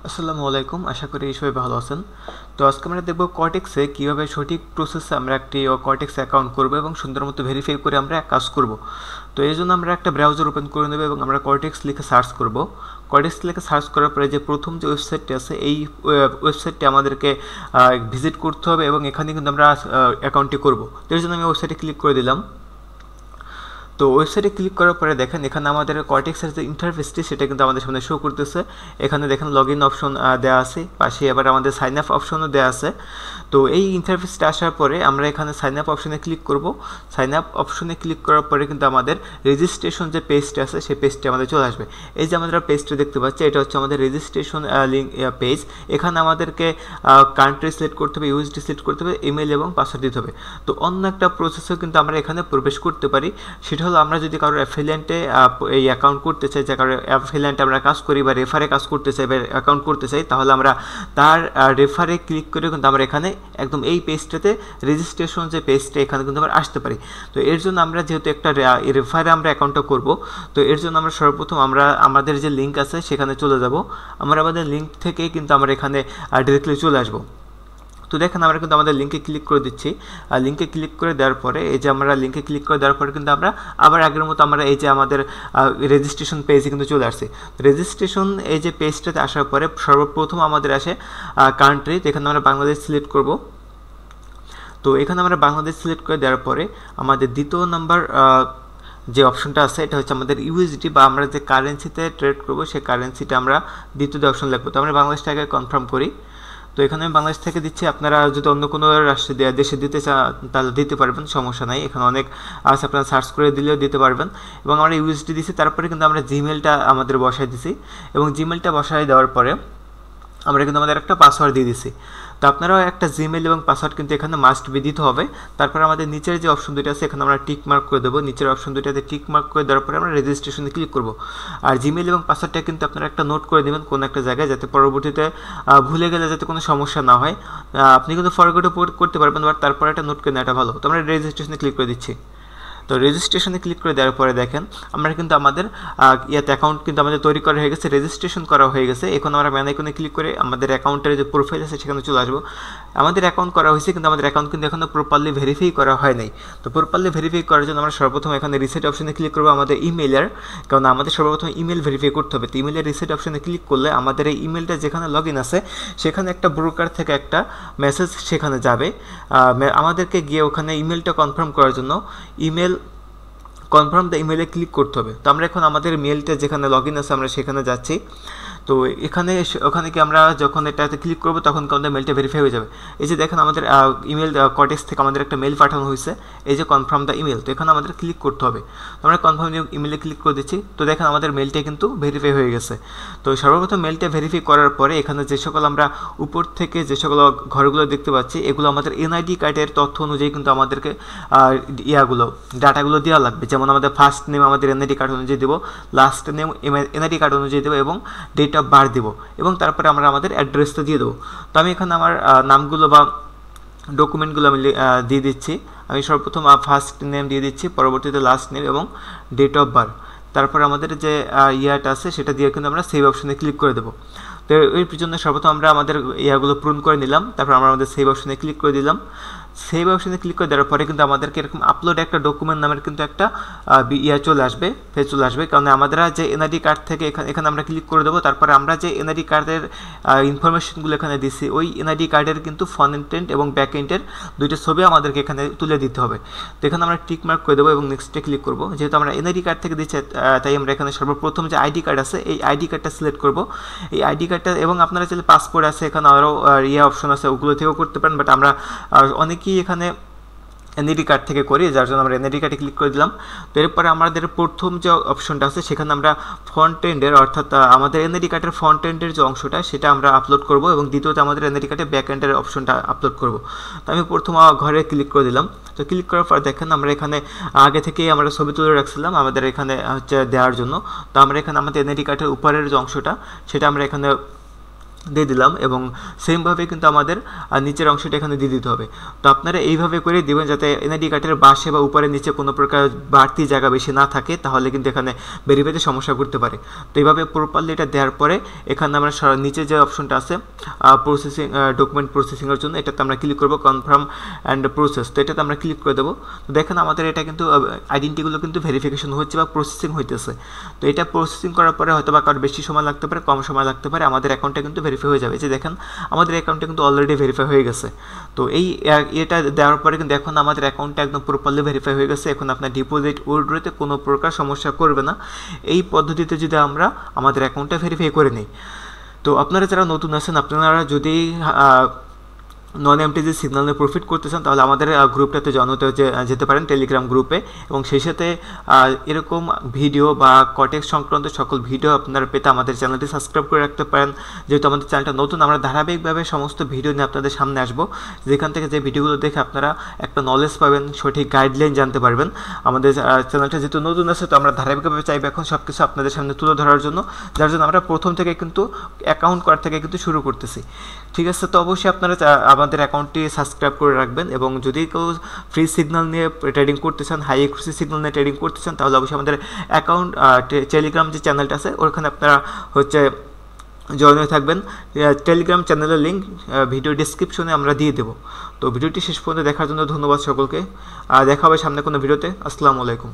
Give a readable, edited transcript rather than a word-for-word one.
আসসালামু আলাইকুম, আশা করি সবাই ভালো আছেন। তো আজকে আমরা দেখব কর্টেক্সে কীভাবে সঠিক প্রসেসে আমরা একটি কর্টেক্স অ্যাকাউন্ট করব এবং সুন্দর মতো ভেরিফাই করে আমরা কাজ করব। তো এই জন্য আমরা একটা ব্রাউজার ওপেন করে নেব এবং আমরা কর্টেক্স লিখে সার্চ করব। কর্টেক্স লিখে সার্চ করার পরে যে প্রথম যে ওয়েবসাইটটি আছে এই ওয়েবসাইটটি আমাদেরকে ভিজিট করতে হবে এবং এখানে কিন্তু আমরা অ্যাকাউন্টটি করব। তো এর জন্য আমি ওয়েবসাইটে ক্লিক করে দিলাম। তো ওয়েবসাইটে ক্লিক করার পরে দেখেন এখানে আমাদের কর্টেক্সের যে ইন্টারফেসটি সেটা কিন্তু আমাদের সামনে শো করতেছে। এখানে দেখেন লগ ইন অপশন দেওয়া আছে, পাশে আবার আমাদের সাইন আপ অপশনও দেওয়া আছে। তো এই ইন্টারফেসটা আসার পরে আমরা এখানে সাইন আপ অপশনে ক্লিক করব। সাইন আপ অপশনে ক্লিক করার পরে কিন্তু আমাদের রেজিস্ট্রেশন যে পেজটা আছে সেই পেজটি আমাদের চলে আসবে। এই যে আমরা পেজটা দেখতে পাচ্ছি এটা হচ্ছে আমাদের রেজিস্ট্রেশন লিঙ্ক পেজ। এখানে আমাদেরকে কান্ট্রি সিলেক্ট করতে হবে, ইউএসডি সিলেক্ট করতে হবে, ইমেল এবং পাসওয়ার্ড দিতে হবে। তো অন্য একটা প্রসেসও কিন্তু আমরা এখানে প্রবেশ করতে পারি, সেটা হলো আমরা যদি কারোর অ্যাফিলিয়েন্টে এই অ্যাকাউন্ট করতে চাই, যে কারোর অ্যাফিলিয়েন্টে আমরা কাজ করি বা রেফারে কাজ করতে চাই বা অ্যাকাউন্ট করতে চাই, তাহলে আমরা তার রেফারে ক্লিক করে কিন্তু আমরা এখানে একদম এই পেজটাতে রেজিস্ট্রেশন যে পেজটা এখানে কিন্তু আমরা আসতে পারি। তো এর জন্য আমরা যেহেতু একটা রেফারে আমরা অ্যাকাউন্টটা করব, তো এর জন্য আমরা সর্বপ্রথম আমরা আমাদের যে লিঙ্ক আছে সেখানে চলে যাব। আমরা আমাদের লিঙ্ক থেকে কিন্তু আমরা এখানে ডিরেক্টলি চলে আসবো। তো দেখেন আমরা কিন্তু আমাদের লিঙ্কে ক্লিক করে দিচ্ছি। আর লিঙ্কে ক্লিক করে দেওয়ার পরে এই যে আমরা লিঙ্কে ক্লিক করে দেওয়ার পরে কিন্তু আমরা আবার আগের মতো আমরা এই যে আমাদের রেজিস্ট্রেশন পেজে কিন্তু চলে আসছে। রেজিস্ট্রেশন এই যে পেজটাতে আসার পরে সর্বপ্রথম আমাদের আসে কান্ট্রি। তো এখানে আমরা বাংলাদেশ সিলেক্ট করব। তো এখানে আমরা বাংলাদেশ সিলেক্ট করে দেওয়ার পরে আমাদের দ্বিতীয় নাম্বার যে অপশনটা আছে এটা হচ্ছে আমাদের ইউএসডি বা আমরা যে কারেন্সিতে ট্রেড করব সেই কারেন্সিটা আমরা দ্বিতীয় অপশন লিখবো। তো আমরা বাংলাদেশটাকে কনফার্ম করি। তো এখানে আমি বাংলাদেশ থেকে দিচ্ছি, আপনারা যদি অন্য কোনো রাষ্ট্রে দেশে দিতে চান তাহলে দিতে পারবেন, সমস্যা নাই। এখানে অনেক আছে, আপনারা সার্চ করে দিলেও দিতে পারবেন। এবং আমরা ইউএসডি দিচ্ছি, তারপরে কিন্তু আমরা জিমেলটা আমাদের বসাই দিছি এবং জিমেলটা বসাই দেওয়ার পরে আমরা কিন্তু আমাদের একটা পাসওয়ার্ড দিয়ে দিছি। তো আপনারাও একটা জিমেল এবং পাসওয়ার্ড কিন্তু এখানে মাস্ট বি দিতে হবে। তারপর আমাদের নিচের যে অপশন দুটো আছে এখানে আমরা টিক মার্ক করে দেবো। নিচের অপশন দুটোতে টিক মার্ক করে দেওয়ার পরে আমরা রেজিস্ট্রেশনে ক্লিক করব। আর জিমেল এবং পাসওয়ার্ডটা কিন্তু আপনারা একটা নোট করে দেবেন কোনো একটা জায়গায়, যাতে পরবর্তীতে ভুলে গেলে যাতে কোনো সমস্যা না হয়। আপনি কিন্তু ফরগেটও করতে পারবেন, বাট তারপর একটা নোট করে নেওয়াটা ভালো। তো আমরা রেজিস্ট্রেশনে ক্লিক করে দিচ্ছি। তো রেজিস্ট্রেশনে ক্লিক করে দেওয়ার পরে দেখেন আমরা কিন্তু আমাদের ইয়াতে অ্যাকাউন্ট কিন্তু আমাদের তৈরি করা হয়ে গেছে, রেজিস্ট্রেশন করা হয়ে গেছে। এখন আমরা ম্যান আইকনে ক্লিক করে আমাদের অ্যাকাউন্টের যে প্রোফাইল আছে সেখানে চলে আসবো। আমাদের অ্যাকাউন্ট করা হয়েছে কিন্তু আমাদের অ্যাকাউন্ট কিন্তু এখনও প্রপারলি ভেরিফাই করা হয় নাই। তো প্রপারলি ভেরিফাই করার জন্য আমরা সর্বপ্রথম এখানে রিসেট অপশনে ক্লিক করবো আমাদের ইমেলের, কারণ আমাদের সর্বপ্রথম ইমেল ভেরিফাই করতে হবে। তো ইমেলের রিসেট অপশনে ক্লিক করলে আমাদের এই ইমেলটা যেখানে লগ ইন আছে সেখানে একটা ব্রোকার থেকে একটা মেসেজ সেখানে যাবে, আমাদেরকে গিয়ে ওখানে ইমেলটা কনফার্ম করার জন্য ইমেল কনফার্ম দ্য ইমেলে ক্লিক করতে হবে। তো আমরা এখন আমাদের মেলটা যেখানে লগ ইন আছে আমরা সেখানে যাচ্ছি। তো ওখানে কি আমরা যখন এটাতে ক্লিক করবো তখন আমাদের মেলটা ভেরিফাই হয়ে যাবে। এই যে দেখেন আমাদের ইমেল কর্টেক্স থেকে আমাদের একটা মেল পাঠানো হয়েছে, এই যে কনফার্ম দ্য ইমেল। তো এখানে আমাদের ক্লিক করতে হবে। তো আমরা কনফার্ম ইমেলে ক্লিক করে দিচ্ছি। তো দেখেন আমাদের মেলটা কিন্তু ভেরিফাই হয়ে গেছে। তো সর্বপ্রথম মেলটা ভেরিফাই করার পরে এখানে যে সকল আমরা উপর থেকে যে সকল ঘরগুলো দেখতে পাচ্ছি এগুলো আমাদের এনআইডি কার্ডের তথ্য অনুযায়ী কিন্তু আমাদেরকে ডাটাগুলো দেওয়া লাগবে। যেমন আমাদের ফার্স্ট নেম আমাদের এনআইডি কার্ড অনুযায়ী দেবো, লাস্ট নেম এনআইডি কার্ড অনুযায়ী দেবো এবং ডেট অফ বার্থ দেবো, এবং তারপরে আমরা আমাদের অ্যাড্রেসটা দিয়ে দেবো। তো আমি এখানে আমার নামগুলো বা ডকুমেন্টগুলো আমি দিয়ে দিচ্ছি। আমি সর্বপ্রথম ফার্স্ট নেম দিয়ে দিচ্ছি, পরবর্তীতে লাস্ট নেম এবং ডেট অফ বার্থ। তারপর আমাদের যে ইয়াটা আছে সেটা দিয়ে কিন্তু আমরা সেভ অপশনে ক্লিক করে দেবো। তো এর জন্য সর্বপ্রথম আমরা আমাদের ইয়াগুলো পূরণ করে নিলাম, তারপর আমরা আমাদের সেভ অপশনে ক্লিক করে দিলাম। সেভ অপশনে ক্লিক করে দেওয়ার পরে কিন্তু আমাদেরকে এরকম আপলোড একটা ডকুমেন্ট নামের কিন্তু একটা চলে আসবে, পেজ চলে আসবে। কারণ আমাদের যে এনআইডি কার্ড থেকে এখানে আমরা ক্লিক করে দেবো। তারপরে আমরা যে এনআইডি কার্ডের ইনফরমেশনগুলো এখানে দিচ্ছি ওই এনআইডি কার্ডের কিন্তু ফ্রন্ট এন্ড এবং ব্যাক এন্ডের দুইটা ছবি আমাদেরকে এখানে তুলে দিতে হবে। তো এখানে আমরা টিক মার্ক করে দেবো এবং নেক্সটে ক্লিক করবো। যেহেতু আমরা এনআইডি কার্ড থেকে দিচ্ছি তাই আমরা এখানে সর্বপ্রথম যে আইডি কার্ড আছে এই আইডি কার্ডটা সিলেক্ট করবো। এই আইডি কার্ডটা এবং আপনারা চাইলে পাসপোর্ট আছে, এখানে আরও অপশন আছে, ওগুলো থেকেও করতে পারেন। বাট আমরা অনেকেই এখানে এনআইডি কার্ড থেকে করি, যার জন্য আমরা এনআইডি কার্ডে ক্লিক করে দিলাম। তো এরপরে আমাদের প্রথম যে অপশনটা আছে সেখানে আমরা ফ্রন্ট এন্ডের অর্থাৎ আমাদের এনআইডি কার্ডের ফ্রন্ট এন্ডের যে অংশটা সেটা আমরা আপলোড করব, এবং দ্বিতীয়ত আমাদের এনআইডি কার্ডের ব্যাক এন্ডের অপশনটা আপলোড করব। তো আমি প্রথম ঘরে ক্লিক করে দিলাম। তো ক্লিক করার পর দেখেন আমরা এখানে আগে থেকেই আমরা ছবি তুলে রাখছিলাম আমাদের এখানে হচ্ছে দেওয়ার জন্য। তো আমরা এখানে আমাদের এনআইডি কার্ডের উপরের যে অংশটা সেটা আমরা এখানে দিয়ে দিলাম এবং সেমভাবে কিন্তু আমাদের নিচের অংশটা এখানে দিয়ে দিতে হবে। তো আপনারা এইভাবে করে দেবেন যাতে এনআইডি কার্ডের বাসে বা উপরে নিচে কোনো প্রকার বাড়তি জায়গা বেশি না থাকে, তাহলে কিন্তু এখানে ভেরিফাইতে সমস্যা করতে পারে। তো এইভাবে প্রপারলি এটা দেওয়ার পরে এখানে আমরা নিচে যে অপশনটা আছে প্রসেসিং ডকুমেন্ট প্রসেসিংয়ের জন্য, এটাতে আমরা ক্লিক করবো কনফার্ম অ্যান্ড প্রসেস। তো এটাতে আমরা ক্লিক করে দেবো। তো দেখেন আমাদের এটা কিন্তু আইডেন্টিটিগুলো কিন্তু ভেরিফিকেশন হচ্ছে বা প্রসেসিং হইতেছে। তো এটা প্রসেসিং করার পরে হয়তো বা কারোর বেশি সময় লাগতে পারে, কম সময় লাগতে পারে, আমাদের অ্যাকাউন্টটা কিন্তু ভেরিফাই হয়ে যাবে। যে দেখেন আমাদের অ্যাকাউন্টটা কিন্তু অলরেডি ভেরিফাই হয়ে গেছে। তো এটা দেওয়ার পরে কিন্তু এখন আমাদের অ্যাকাউন্টটা একদম প্রপারলি ভেরিফাই হয়ে গেছে। এখন আপনার ডিপোজিট উইথড্রতে কোনো প্রকার সমস্যা করবে না এই পদ্ধতিতে যদি আমরা আমাদের অ্যাকাউন্টটা ভেরিফাই করে নিই। তো আপনারা যারা নতুন আছেন, আপনারা যদি নন এমটিজি সিগন্যাল নিয়ে প্রফিট করতে চান তাহলে আমাদের গ্রুপটাতে জয়েন হতে যেতে পারেন, টেলিগ্রাম গ্রুপে। এবং সেই সাথে এরকম ভিডিও বা কটেক্স সংক্রান্ত সকল ভিডিও আপনারা পেতে আমাদের চ্যানেলটি সাবস্ক্রাইব করে রাখতে পারেন। যেহেতু আমাদের চ্যানেলটা নতুন, আমরা ধারাবাহিকভাবে সমস্ত ভিডিও নিয়ে আপনাদের সামনে আসবো, যেখান থেকে যে ভিডিওগুলো দেখে আপনারা একটা নলেজ পাবেন, সঠিক গাইডলাইন জানতে পারবেন। আমাদের চ্যানেলটা যেহেতু নতুন আছে, তো আমরা ধারাবাহিকভাবে চাইবো এখন সব কিছু আপনাদের সামনে তুলে ধরার জন্য, যার জন্য আমরা প্রথম থেকে কিন্তু অ্যাকাউন্ট করার থেকে কিন্তু শুরু করতেছি। ঠিক আছে, তো অবশ্যই আপনারা আমাদের অ্যাকাউন্টটি সাবস্ক্রাইব করে রাখবেন। এবং যদি কেউ ফ্রি সিগন্যাল নিয়ে ট্রেডিং করতে চান, হাই এক্সক্লুসিভ সিগন্যাল নিয়ে ট্রেডিং করতে চান, তাহলে অবশ্যই আমাদের অ্যাকাউন্ট টেলিগ্রাম যে চ্যানেলটা আছে ওখানে আপনারা জয়েন হয়ে থাকবেন। টেলিগ্রাম চ্যানেলের লিঙ্ক ভিডিও ডিসক্রিপশনে আমরা দিয়ে দেবো। তো ভিডিওটি শেষ পর্যন্ত দেখার জন্য ধন্যবাদ সকলকে। দেখা হবে সামনে কোনো ভিডিওতে। আসসালামু আলাইকুম।